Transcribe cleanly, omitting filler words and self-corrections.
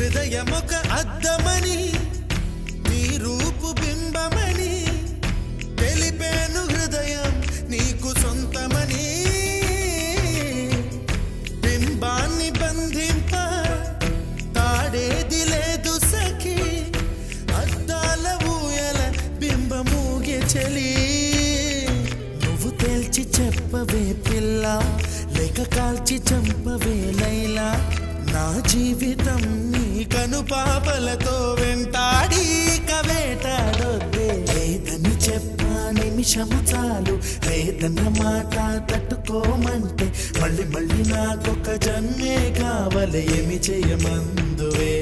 హృదయమొక అద్దమని నీ రూపు బింబమని తెలిపేను హృదయం నీకు సొంతమని బింబాన్ని బంధింప తాడేది లేదు సఖి అద్దాల ఊయల బింబమూగే చలి నువ్వు తేల్చి చెప్పవే పిల్ల లేక కాల్చి చంపవే లైలా నా జీవితం నీ కనుపాపలతో వెంటాడి కవేటాడొద్దే లేదని చెప్పా నిమిషము చాలు లేదన్న మాట తట్టుకోమంటే మళ్ళీ మళ్ళీ నాకొక జన్మే కావాలి ఏమి చేయమందువే